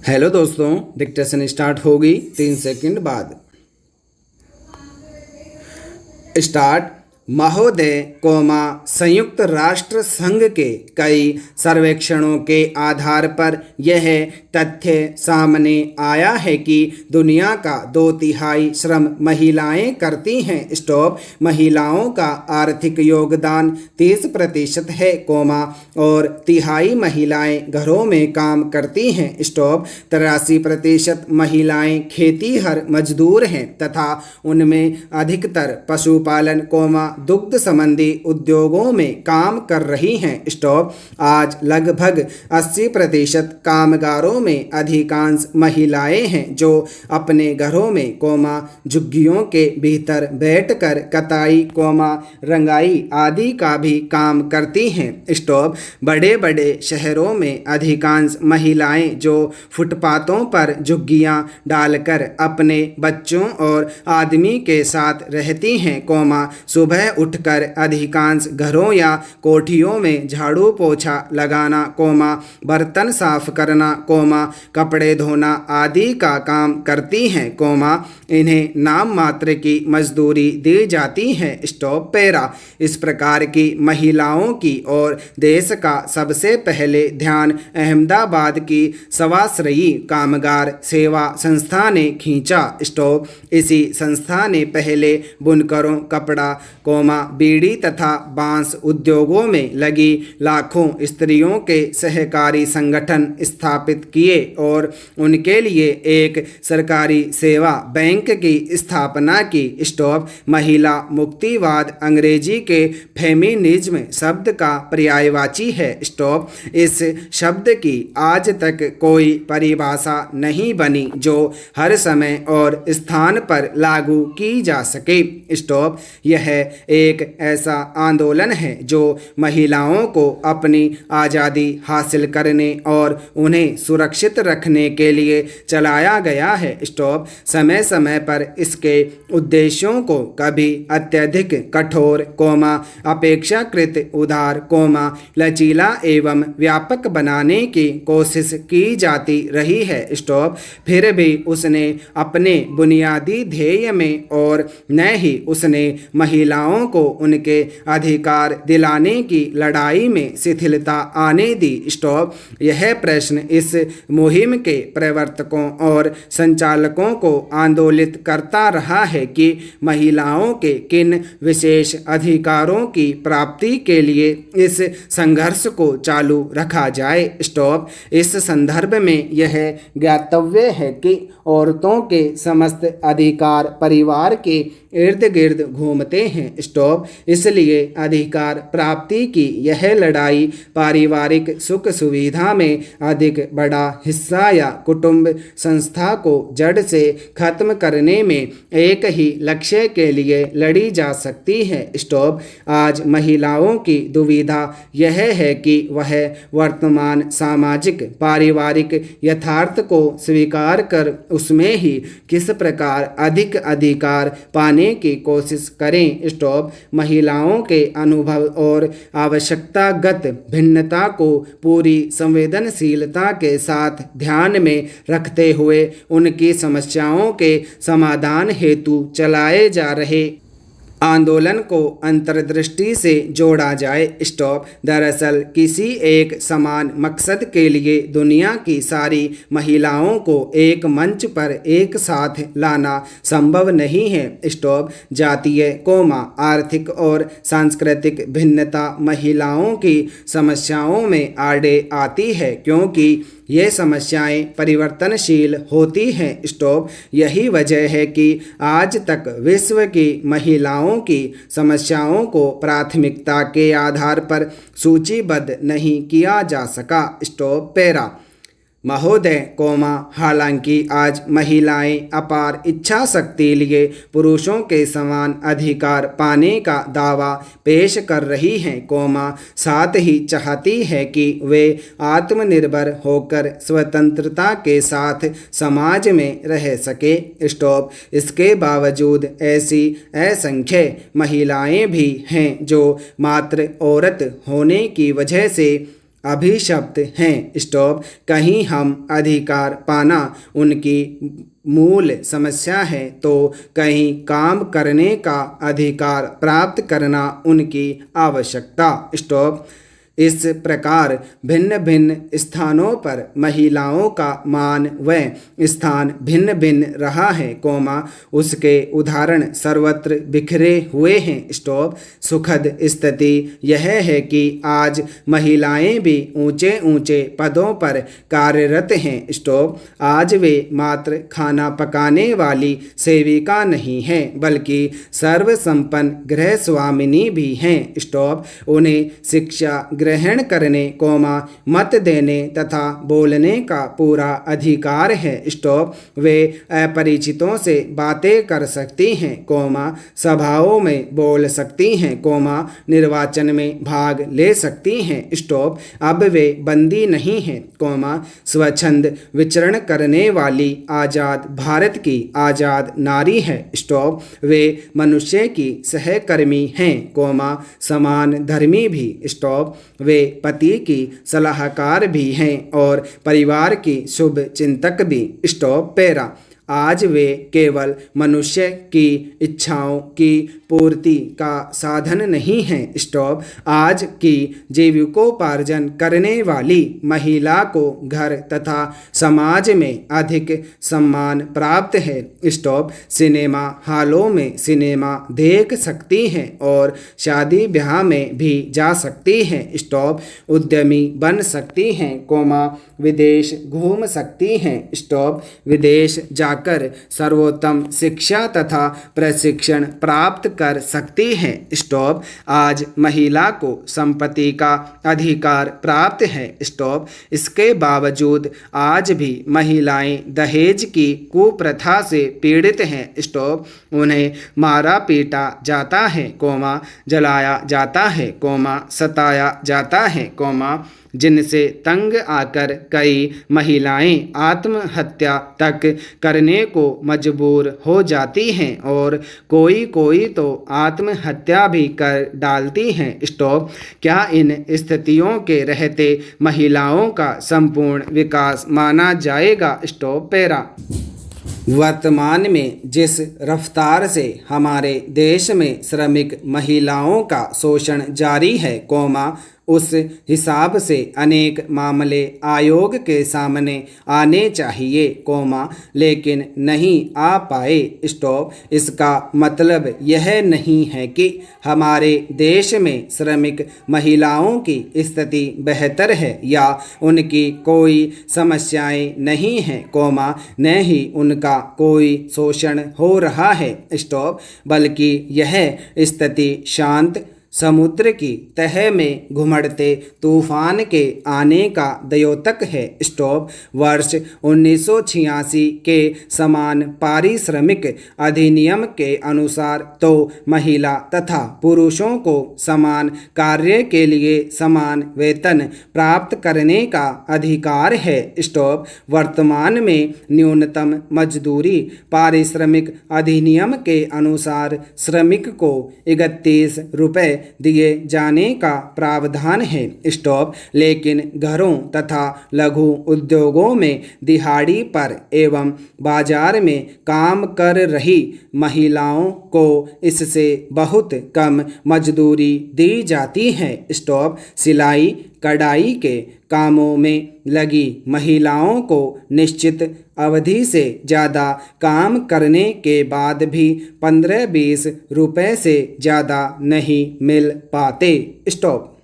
Hello दोस्तों, dictation start होगी 3 second बाद। स्टार्ट। महोदय, संयुक्त राष्ट्र संघ के कई सर्वेक्षणों के आधार पर यह तथ्य सामने आया है कि दुनिया का 2/3 श्रम महिलाएं करती हैं। स्टॉप। महिलाओं का आर्थिक योगदान 30% है, और 1/3 महिलाएं घरों में काम करती हैं। स्टॉप। 83% महिलाएं खेतीहर मजदूर हैं तथा उनमें अधिकतर पशुपालन, दुग्ध संबंधी उद्योगों में काम कर रही हैं। स्टॉप। आज लगभग 80% कामगारों में अधिकांश महिलाएं हैं जो अपने घरों में झुग्गियों के भीतर बैठकर कताई, रंगाई आदि का भी काम करती हैं। स्टॉप। बड़े बड़े शहरों में अधिकांश महिलाएं जो फुटपाथों पर झुग्गियां डालकर अपने बच्चों और आदमी के साथ रहती हैं, सुबह उठकर अधिकांश घरों या कोठियों में झाड़ू पोछा लगाना, बर्तन साफ करना, कपड़े धोना आदि का काम करती हैं, इन्हें नाम मात्र की मजदूरी दी जाती है। Stop para. इस प्रकार की महिलाओं की और देश का सबसे पहले ध्यान अहमदाबाद की स्वाश्रयी कामगार सेवा संस्था ने खींचा। स्टॉप। इसी संस्था ने पहले बुनकरों, कपड़ा, बीड़ी तथा बांस उद्योगों में लगी लाखों स्त्रियों के सहकारी संगठन स्थापित किए और उनके लिए एक सरकारी सेवा बैंक की स्थापना की। स्टॉप। महिला मुक्तिवाद अंग्रेजी के फेमिनिज्म शब्द का पर्यायवाची है। स्टॉप। इस शब्द की आज तक कोई परिभाषा नहीं बनी जो हर समय और स्थान पर लागू की जा सके। स्टॉप। यह एक ऐसा आंदोलन है जो महिलाओं को अपनी आज़ादी हासिल करने और उन्हें सुरक्षित रखने के लिए चलाया गया है। स्टॉप। समय समय पर इसके उद्देश्यों को कभी अत्यधिक कठोर, अपेक्षाकृत उदार, लचीला एवं व्यापक बनाने की कोशिश की जाती रही है। स्टॉप। फिर भी उसने अपने बुनियादी ध्येय में और न ही उसने महिलाओं को उनके अधिकार दिलाने की लड़ाई में शिथिलता आने दी। स्टॉप। यह प्रश्न इस मुहिम के प्रवर्तकों और संचालकों को आंदोलित करता रहा है कि महिलाओं के किन विशेष अधिकारों की प्राप्ति के लिए इस संघर्ष को चालू रखा जाए। स्टॉप। इस संदर्भ में यह ज्ञातव्य है कि औरतों के समस्त अधिकार परिवार के इर्द गिर्द घूमते हैं। स्टॉप। इसलिए अधिकार प्राप्ति की यह लड़ाई पारिवारिक सुख सुविधा में अधिक बड़ा हिस्सा या कुटुंब संस्था को जड़ से खत्म करने में एक ही लक्ष्य के लिए लड़ी जा सकती है। स्टॉप। आज महिलाओं की दुविधा यह है कि वह वर्तमान सामाजिक पारिवारिक यथार्थ को स्वीकार कर उसमें ही किस प्रकार अधिक अधिकार पाने की कोशिश करें। स्टॉप। महिलाओं के अनुभव और आवश्यकतागत भिन्नता को पूरी संवेदनशीलता के साथ ध्यान में रखते हुए उनकी समस्याओं के समाधान हेतु चलाए जा रहे आंदोलन को अंतर्दृष्टि से जोड़ा जाए। स्टॉप। दरअसल किसी एक समान मकसद के लिए दुनिया की सारी महिलाओं को एक मंच पर एक साथ लाना संभव नहीं है। स्टॉप। जातीय, आर्थिक और सांस्कृतिक भिन्नता महिलाओं की समस्याओं में आड़े आती है क्योंकि ये समस्याएं परिवर्तनशील होती हैं। स्टॉप। यही वजह है कि आज तक विश्व की महिलाओं की समस्याओं को प्राथमिकता के आधार पर सूचीबद्ध नहीं किया जा सका। Stop para. महोदय, हालांकि आज महिलाएं अपार इच्छा शक्ति लिए पुरुषों के समान अधिकार पाने का दावा पेश कर रही हैं, साथ ही चाहती है कि वे आत्मनिर्भर होकर स्वतंत्रता के साथ समाज में रह सके। स्टॉप। इसके बावजूद ऐसी असंख्य महिलाएं भी हैं जो मात्र औरत होने की वजह से अभिशप्त हैं। स्टॉप। कहीं हम अधिकार पाना उनकी मूल समस्या है तो कहीं काम करने का अधिकार प्राप्त करना उनकी आवश्यकता। स्टॉप। इस प्रकार भिन्न भिन्न स्थानों पर महिलाओं का मान व स्थान भिन्न भिन्न रहा है, उसके उदाहरण सर्वत्र बिखरे हुए हैं। स्टॉप। सुखद स्थिति यह है कि आज महिलाएं भी ऊंचे ऊंचे पदों पर कार्यरत हैं। स्टॉप। आज वे मात्र खाना पकाने वाली सेविका नहीं हैं बल्कि सर्वसंपन्न गृह स्वामिनी भी हैं। स्टॉप। उन्हें शिक्षा ग्रहण करने, मत देने तथा बोलने का पूरा अधिकार है। स्टॉप। वे अपरिचितों से बातें कर सकती हैं, सभाओं में बोल सकती हैं, निर्वाचन में भाग ले सकती हैं। स्टॉप। अब वे बंदी नहीं हैं, स्वच्छंद विचरण करने वाली आज़ाद भारत की आज़ाद नारी है। स्टॉप। वे मनुष्य की सहकर्मी हैं, समान धर्मी भी। स्टॉप। वे पति की सलाहकार भी हैं और परिवार की शुभ चिंतक भी। स्टॉप। पैरा। आज वे केवल मनुष्य की इच्छाओं की पूर्ति का साधन नहीं हैं। स्टॉप। आज की जीविकोपार्जन करने वाली महिला को घर तथा समाज में अधिक सम्मान प्राप्त है। स्टॉप। सिनेमा हॉलों में सिनेमा देख सकती हैं और शादी ब्याह में भी जा सकती हैं। स्टॉप। उद्यमी बन सकती हैं, विदेश घूम सकती हैं। स्टॉप। विदेश जाकर सर्वोत्तम शिक्षा तथा प्रशिक्षण प्राप्त कर सकती हैं। स्टॉप। आज महिला को संपत्ति का अधिकार प्राप्त है। स्टॉप। इसके बावजूद आज भी महिलाएं दहेज की कुप्रथा से पीड़ित हैं। स्टॉप। उन्हें मारा पीटा जाता है, जलाया जाता है, सताया जाता है, जिनसे तंग आकर कई महिलाएं आत्महत्या तक करने को मजबूर हो जाती हैं और कोई कोई तो आत्महत्या भी कर डालती हैं। स्टॉप। क्या इन स्थितियों के रहते महिलाओं का संपूर्ण विकास माना जाएगा? स्टॉप। पैरा। वर्तमान में जिस रफ्तार से हमारे देश में श्रमिक महिलाओं का शोषण जारी है, उस हिसाब से अनेक मामले आयोग के सामने आने चाहिए, लेकिन नहीं आ पाए। स्टॉप। इसका मतलब यह नहीं है कि हमारे देश में श्रमिक महिलाओं की स्थिति बेहतर है या उनकी कोई समस्याएं नहीं हैं, न ही उनका कोई शोषण हो रहा है। स्टॉप। बल्कि यह स्थिति शांत समुद्र की तह में घुमड़ते तूफान के आने का द्योतक है। स्टॉप। वर्ष 1986 के समान पारिश्रमिक अधिनियम के अनुसार तो महिला तथा पुरुषों को समान कार्य के लिए समान वेतन प्राप्त करने का अधिकार है। स्टॉप। वर्तमान में न्यूनतम मजदूरी पारिश्रमिक अधिनियम के अनुसार श्रमिक को 31 रुपये दिए जाने का प्रावधान है। स्टॉप। लेकिन घरों तथा लघु उद्योगों में दिहाड़ी पर एवं बाजार में काम कर रही महिलाओं को इससे बहुत कम मजदूरी दी जाती है। स्टॉप। सिलाई कढ़ाई के कामों में लगी महिलाओं को निश्चित अवधि से ज़्यादा काम करने के बाद भी 15-20 रुपये से ज़्यादा नहीं मिल पाते। स्टॉप।